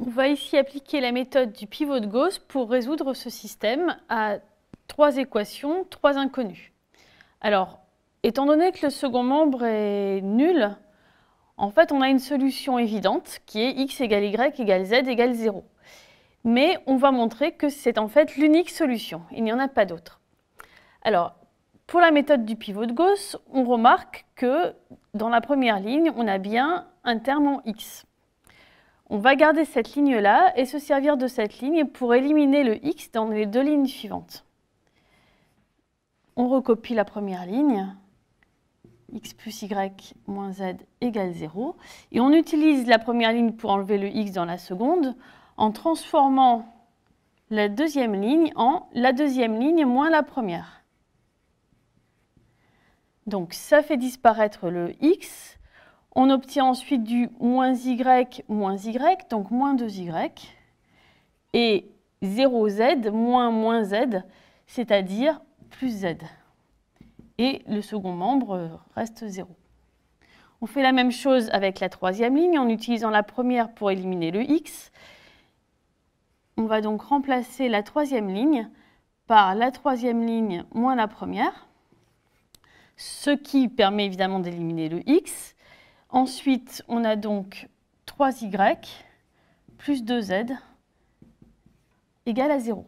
On va ici appliquer la méthode du pivot de Gauss pour résoudre ce système à 3 équations, 3 inconnues. Alors, étant donné que le second membre est nul, en fait, on a une solution évidente qui est x égale y égale z égale 0. Mais on va montrer que c'est en fait l'unique solution, il n'y en a pas d'autre. Alors, pour la méthode du pivot de Gauss, on remarque que dans la première ligne, on a bien un terme en x. On va garder cette ligne-là et se servir de cette ligne pour éliminer le x dans les 2 lignes suivantes. On recopie la première ligne, x plus y moins z égale 0. Et on utilise la première ligne pour enlever le x dans la seconde en transformant la deuxième ligne en la deuxième ligne moins la première. Donc ça fait disparaître le x. On obtient ensuite du moins y, donc moins 2y, et 0z moins z, c'est-à-dire plus z. Et le second membre reste 0. On fait la même chose avec la troisième ligne en utilisant la première pour éliminer le x. On va donc remplacer la troisième ligne par la troisième ligne moins la première, ce qui permet évidemment d'éliminer le x. Ensuite, on a donc 3y plus 2z égale à 0.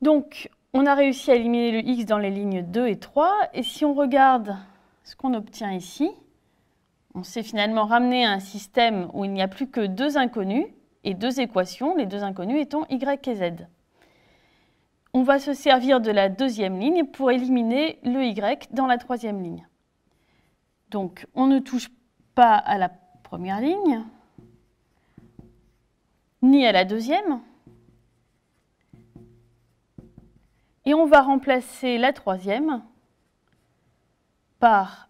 Donc, on a réussi à éliminer le x dans les lignes 2 et 3. Et si on regarde ce qu'on obtient ici, on s'est finalement ramené à un système où il n'y a plus que 2 inconnus et 2 équations, les 2 inconnus étant y et z. On va se servir de la deuxième ligne pour éliminer le y dans la troisième ligne. Donc, on ne touche pas à la première ligne, ni à la deuxième. Et on va remplacer la troisième par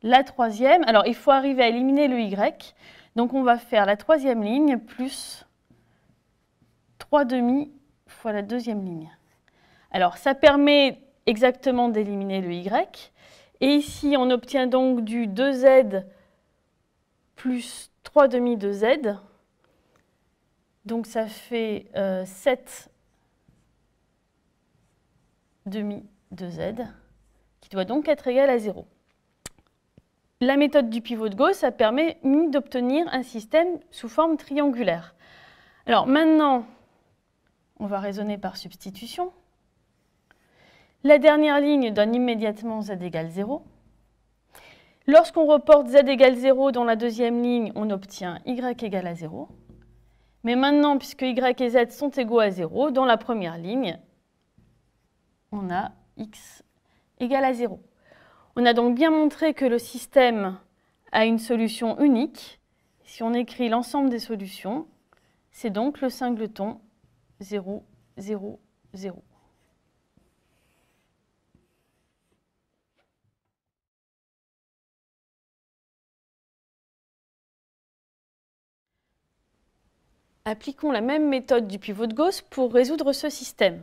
la troisième. Alors, il faut arriver à éliminer le y. Donc, on va faire la troisième ligne plus 3/2 fois la deuxième ligne. Alors, ça permet exactement d'éliminer le y. Et ici, on obtient donc du 2z plus 3/2 de z. Donc, ça fait 7/2 de z, qui doit donc être égal à 0. La méthode du pivot de Gauss, ça permet d'obtenir un système sous forme triangulaire. Alors maintenant, on va raisonner par substitution. La dernière ligne donne immédiatement z égale 0. Lorsqu'on reporte z égale 0 dans la deuxième ligne, on obtient y égale à 0. Mais maintenant, puisque y et z sont égaux à 0, dans la première ligne, on a x égale à 0. On a donc bien montré que le système a une solution unique. Si on écrit l'ensemble des solutions, c'est donc le singleton 0, 0, 0. Appliquons la même méthode du pivot de Gauss pour résoudre ce système.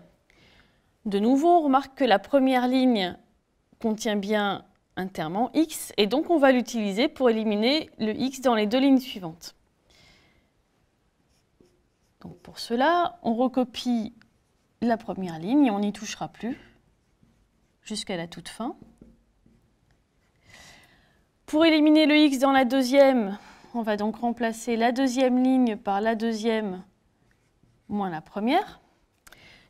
De nouveau, on remarque que la première ligne contient bien un terme en x, et donc on va l'utiliser pour éliminer le x dans les 2 lignes suivantes. Donc pour cela, on recopie la première ligne et on n'y touchera plus jusqu'à la toute fin. Pour éliminer le x dans la deuxième, on va donc remplacer la deuxième ligne par la deuxième moins la première.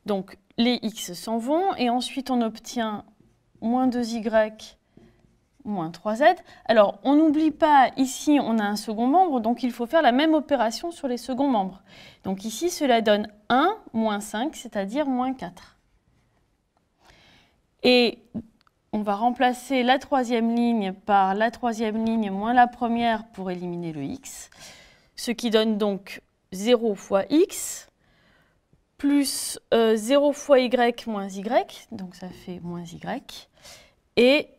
Donc les x s'en vont et ensuite on obtient moins 2y moins 3z. Alors on n'oublie pas, ici on a un second membre, donc il faut faire la même opération sur les seconds membres. Donc ici cela donne 1 moins 5, c'est-à-dire moins 4. Et on va remplacer la troisième ligne par la troisième ligne moins la première pour éliminer le x, ce qui donne donc 0 fois x, plus 0 fois y moins y, donc ça fait moins y, et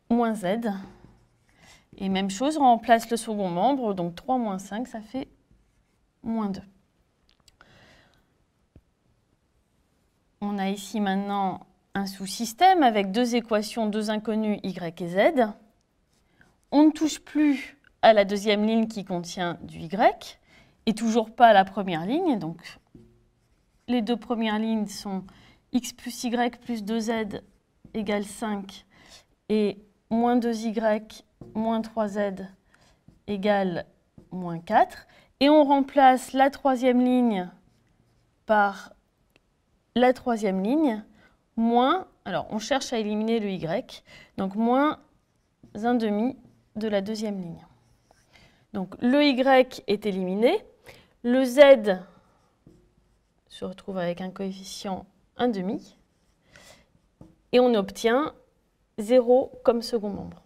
moins z. Et même chose, on remplace le second membre, donc 3 moins 5, ça fait moins 2. On a ici maintenant un sous-système avec 2 équations, 2 inconnues y et z. On ne touche plus à la deuxième ligne qui contient du y. et toujours pas la première ligne. Donc, les deux premières lignes sont x plus y plus 2z égale 5 et moins 2y moins 3z égale moins 4. Et on remplace la troisième ligne par la troisième ligne, moins, alors on cherche à éliminer le y, donc moins 1,5 de la deuxième ligne. Donc le y est éliminé, le z se retrouve avec un coefficient 1,5, et on obtient 0 comme second membre.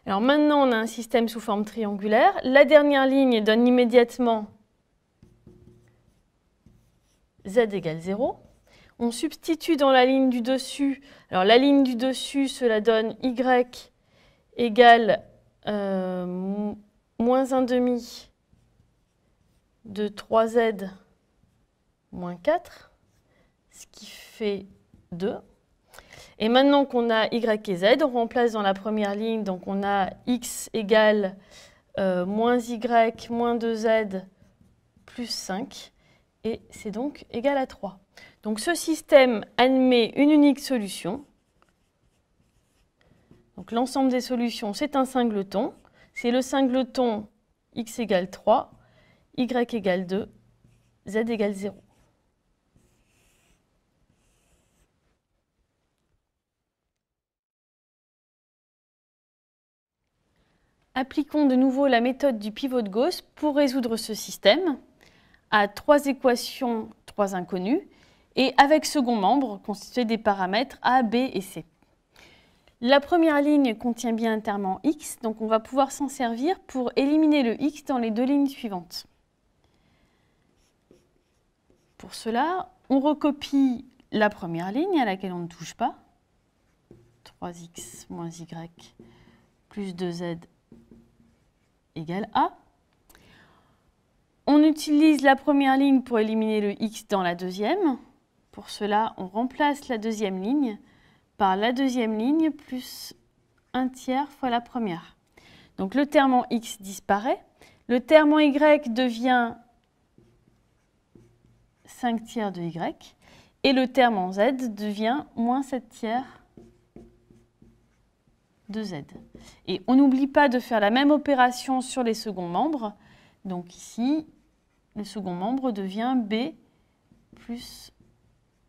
Alors maintenant, on a un système sous forme triangulaire. La dernière ligne donne immédiatement z égale 0. On substitue dans la ligne du dessus. Alors la ligne du dessus, cela donne y égale moins 1,5 de 3z moins 4, ce qui fait 2. Et maintenant qu'on a y et z, on remplace dans la première ligne, donc on a x égale moins y moins 2z plus 5, et c'est donc égal à 3. Donc ce système admet une unique solution. Donc l'ensemble des solutions, c'est un singleton. C'est le singleton x égale 3, y égale 2, z égale 0. Appliquons de nouveau la méthode du pivot de Gauss pour résoudre ce système à 3 équations, 3 inconnues, et avec second membre constitué des paramètres a, b et c. La première ligne contient bien un terme en x, donc on va pouvoir s'en servir pour éliminer le x dans les deux lignes suivantes. Pour cela, on recopie la première ligne à laquelle on ne touche pas, 3x moins y plus 2z égale A. On utilise la première ligne pour éliminer le x dans la deuxième. Pour cela, on remplace la deuxième ligne par la deuxième ligne plus 1/3 fois la première. Donc le terme en x disparaît. Le terme en y devient 5/3 de y. Et le terme en z devient moins 7/3 de z. Et on n'oublie pas de faire la même opération sur les seconds membres. Donc ici, le second membre devient b plus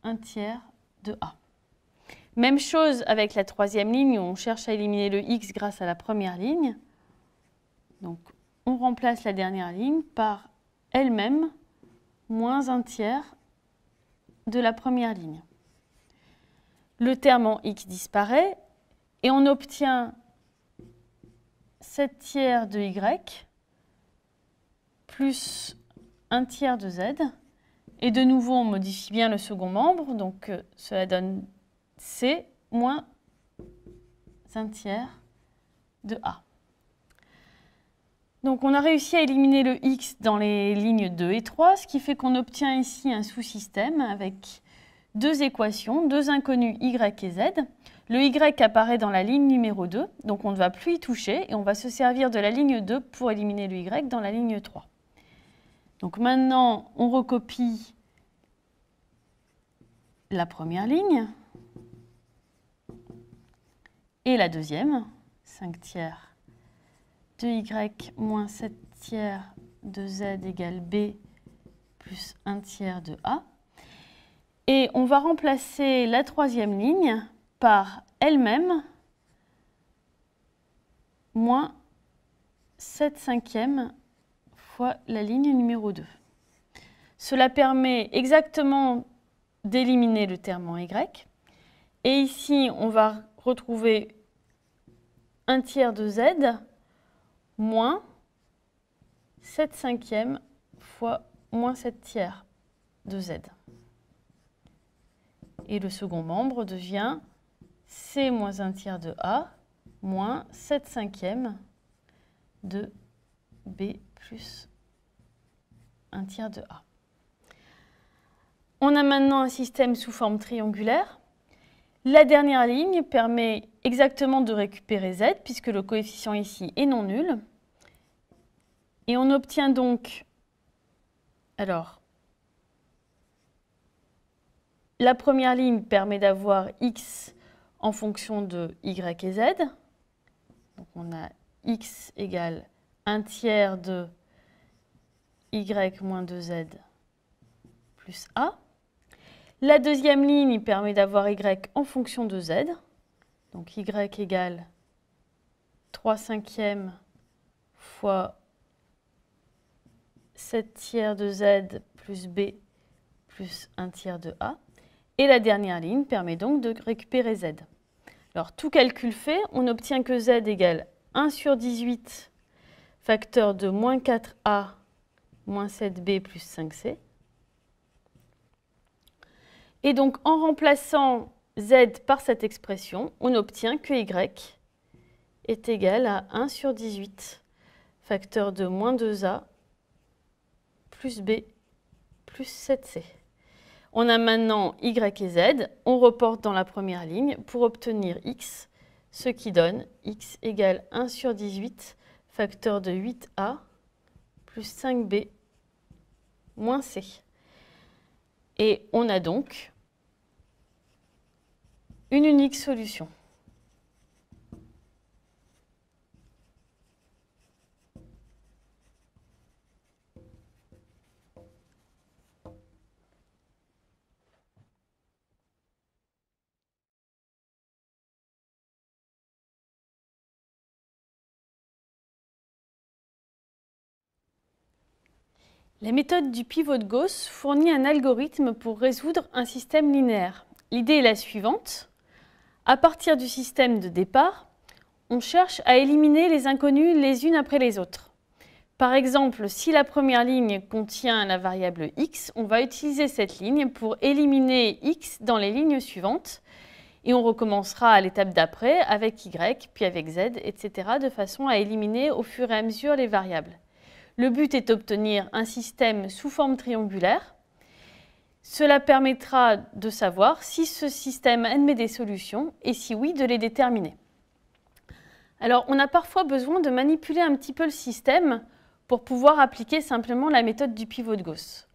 1/3 de a. Même chose avec la troisième ligne où on cherche à éliminer le x grâce à la première ligne. Donc on remplace la dernière ligne par elle-même moins 1/3 de la première ligne. Le terme en x disparaît et on obtient 7/3 de y plus 1/3 de z. Et de nouveau, on modifie bien le second membre, donc cela donne c moins 1/3 de a. Donc on a réussi à éliminer le x dans les lignes 2 et 3, ce qui fait qu'on obtient ici un sous-système avec deux équations, deux inconnues y et z. Le y apparaît dans la ligne numéro 2, donc on ne va plus y toucher et on va se servir de la ligne 2 pour éliminer le y dans la ligne 3. Donc maintenant, on recopie la première ligne et la deuxième, 5/3 de y moins 7/3 de z égale b plus 1/3 de a. Et on va remplacer la troisième ligne par elle-même moins 7/5 fois la ligne numéro 2. Cela permet exactement d'éliminer le terme en y. Et ici, on va retrouver 1/3 de z moins 7/5 fois moins 7/3 de z. Et le second membre devient c moins 1/3 de a moins 7/5 de b plus 1/3 de a. On a maintenant un système sous forme triangulaire. La dernière ligne permet exactement de récupérer z, puisque le coefficient ici est non nul. Et on obtient donc, alors, la première ligne permet d'avoir x en fonction de y et z. Donc on a x égale 1/3 de y moins 2z plus a. La deuxième ligne permet d'avoir y en fonction de z. Donc y égale 3/5 fois 7/3 de z plus b plus 1/3 de a. Et la dernière ligne permet donc de récupérer z. Alors tout calcul fait, on obtient que z égale 1 sur 18 facteur de moins 4a moins 7b plus 5c. Et donc en remplaçant z par cette expression, on obtient que y est égal à 1 sur 18 facteur de moins 2a plus b plus 7c. On a maintenant y et z, on reporte dans la première ligne pour obtenir x, ce qui donne x égale 1 sur 18 facteur de 8a plus 5b moins c. Et on a donc une unique solution. La méthode du pivot de Gauss fournit un algorithme pour résoudre un système linéaire. L'idée est la suivante. À partir du système de départ, on cherche à éliminer les inconnues les unes après les autres. Par exemple, si la première ligne contient la variable x, on va utiliser cette ligne pour éliminer x dans les lignes suivantes. Et on recommencera à l'étape d'après avec y, puis avec z, etc. de façon à éliminer au fur et à mesure les variables. Le but est d'obtenir un système sous forme triangulaire. Cela permettra de savoir si ce système admet des solutions et si oui, de les déterminer. Alors, on a parfois besoin de manipuler un petit peu le système pour pouvoir appliquer simplement la méthode du pivot de Gauss.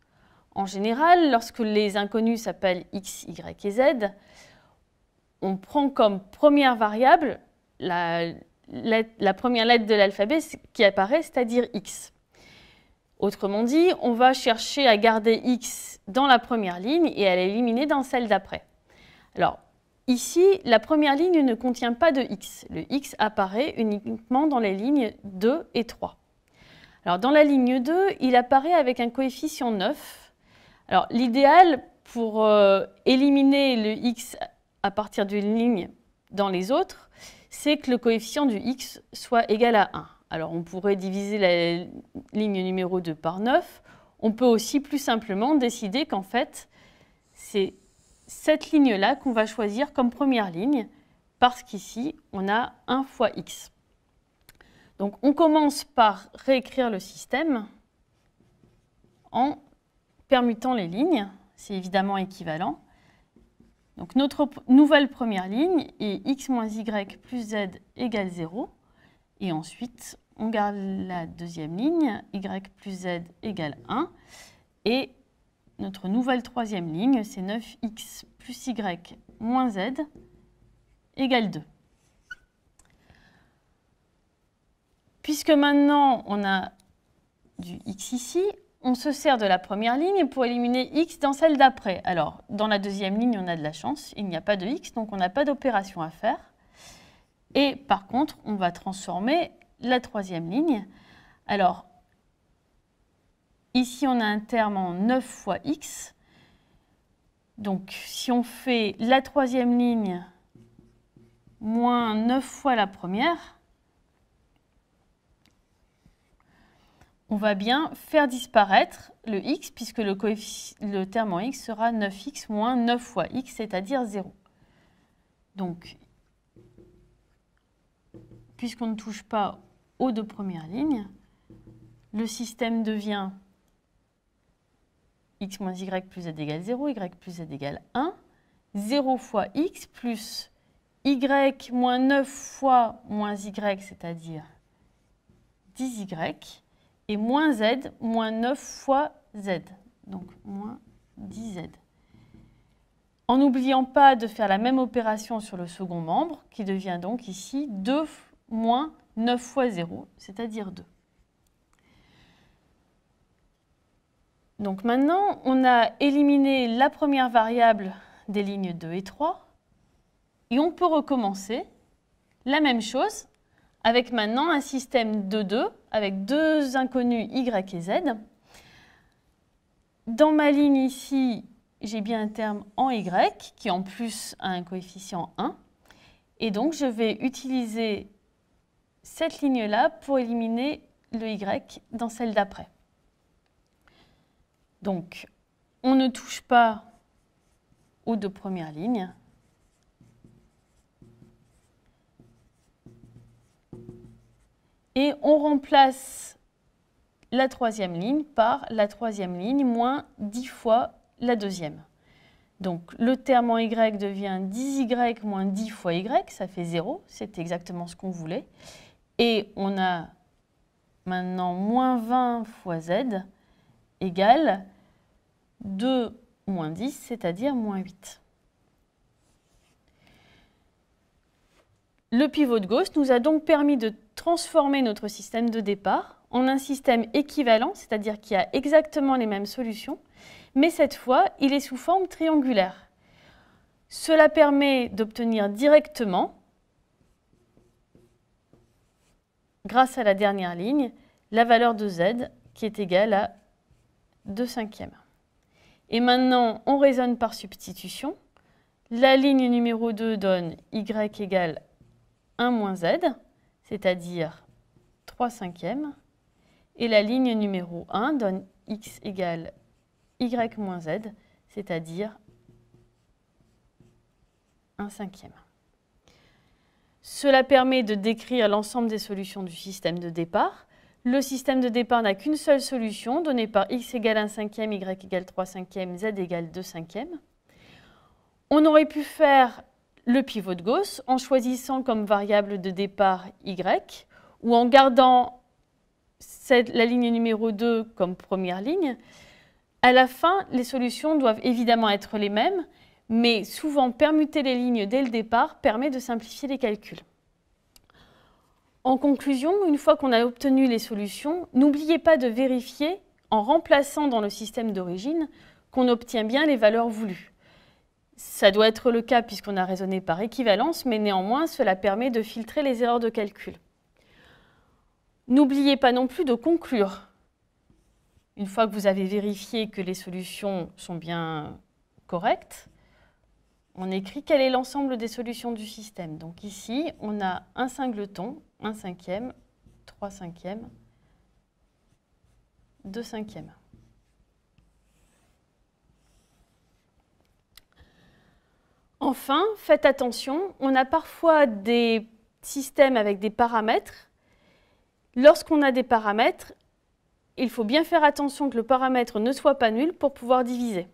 En général, lorsque les inconnus s'appellent x, y et z, on prend comme première variable la première lettre de l'alphabet qui apparaît, c'est-à-dire x. Autrement dit, on va chercher à garder x dans la première ligne et à l'éliminer dans celle d'après. Alors, ici, la première ligne ne contient pas de x. Le x apparaît uniquement dans les lignes 2 et 3. Alors, dans la ligne 2, il apparaît avec un coefficient 9. Alors, l'idéal pour éliminer le x à partir d'une ligne dans les autres, c'est que le coefficient du x soit égal à 1. Alors, on pourrait diviser la ligne numéro 2 par 9. On peut aussi plus simplement décider qu'en fait, c'est cette ligne-là qu'on va choisir comme première ligne, parce qu'ici, on a 1 fois x. Donc, on commence par réécrire le système en permutant les lignes. C'est évidemment équivalent. Donc, notre nouvelle première ligne est x moins y plus z égale 0. Et ensuite, on garde la deuxième ligne, y plus z égale 1. Et notre nouvelle troisième ligne, c'est 9x plus y moins z égale 2. Puisque maintenant, on a du x ici, on se sert de la première ligne pour éliminer x dans celle d'après. Alors, dans la deuxième ligne, on a de la chance, il n'y a pas de x, donc on n'a pas d'opération à faire. Et par contre, on va transformer la troisième ligne. Alors, ici, on a un terme en 9 fois x. Donc, si on fait la troisième ligne moins 9 fois la première, on va bien faire disparaître le x, puisque le terme en x sera 9x moins 9 fois x, c'est-à-dire 0. Donc, puisqu'on ne touche pas aux deux premières lignes, le système devient x moins y plus z égale 0, y plus z égale 1, 0 fois x plus y moins 9 fois moins y, c'est-à-dire 10y, et moins z, moins 9 fois z, donc moins 10z. En n'oubliant pas de faire la même opération sur le second membre, qui devient donc ici 2 moins 9 fois 0, c'est-à-dire 2. Donc maintenant, on a éliminé la première variable des lignes 2 et 3, et on peut recommencer la même chose avec maintenant un système de 2, avec deux inconnus y et z. Dans ma ligne ici, j'ai bien un terme en y, qui en plus a un coefficient 1, et donc je vais utiliser cette ligne-là pour éliminer le y dans celle d'après. Donc, on ne touche pas aux deux premières lignes. Et on remplace la troisième ligne par la troisième ligne moins 10 fois la deuxième. Donc, le terme en y devient 10y moins 10 fois y, ça fait 0, c'est exactement ce qu'on voulait. Et on a maintenant moins 20 fois z égale 2 moins 10, c'est-à-dire moins 8. Le pivot de Gauss nous a donc permis de transformer notre système de départ en un système équivalent, c'est-à-dire qui a exactement les mêmes solutions, mais cette fois, il est sous forme triangulaire. Cela permet d'obtenir directement, grâce à la dernière ligne, la valeur de z qui est égale à 2/5. Et maintenant, on raisonne par substitution. La ligne numéro 2 donne y égale 1 moins z, c'est-à-dire 3/5. Et la ligne numéro 1 donne x égale y moins z, c'est-à-dire 1/5. Cela permet de décrire l'ensemble des solutions du système de départ. Le système de départ n'a qu'une seule solution, donnée par x égale 1/5, y égale 3/5, z égale 2/5. On aurait pu faire le pivot de Gauss en choisissant comme variable de départ y, ou en gardant la ligne numéro 2 comme première ligne. À la fin, les solutions doivent évidemment être les mêmes, mais souvent permuter les lignes dès le départ permet de simplifier les calculs. En conclusion, une fois qu'on a obtenu les solutions, n'oubliez pas de vérifier, en remplaçant dans le système d'origine, qu'on obtient bien les valeurs voulues. Ça doit être le cas puisqu'on a raisonné par équivalence, mais néanmoins, cela permet de filtrer les erreurs de calcul. N'oubliez pas non plus de conclure. Une fois que vous avez vérifié que les solutions sont bien correctes, on écrit quel est l'ensemble des solutions du système. Donc ici, on a un singleton, 1/5, 3/5, 2/5. Enfin, faites attention, on a parfois des systèmes avec des paramètres. Lorsqu'on a des paramètres, il faut bien faire attention que le paramètre ne soit pas nul pour pouvoir diviser.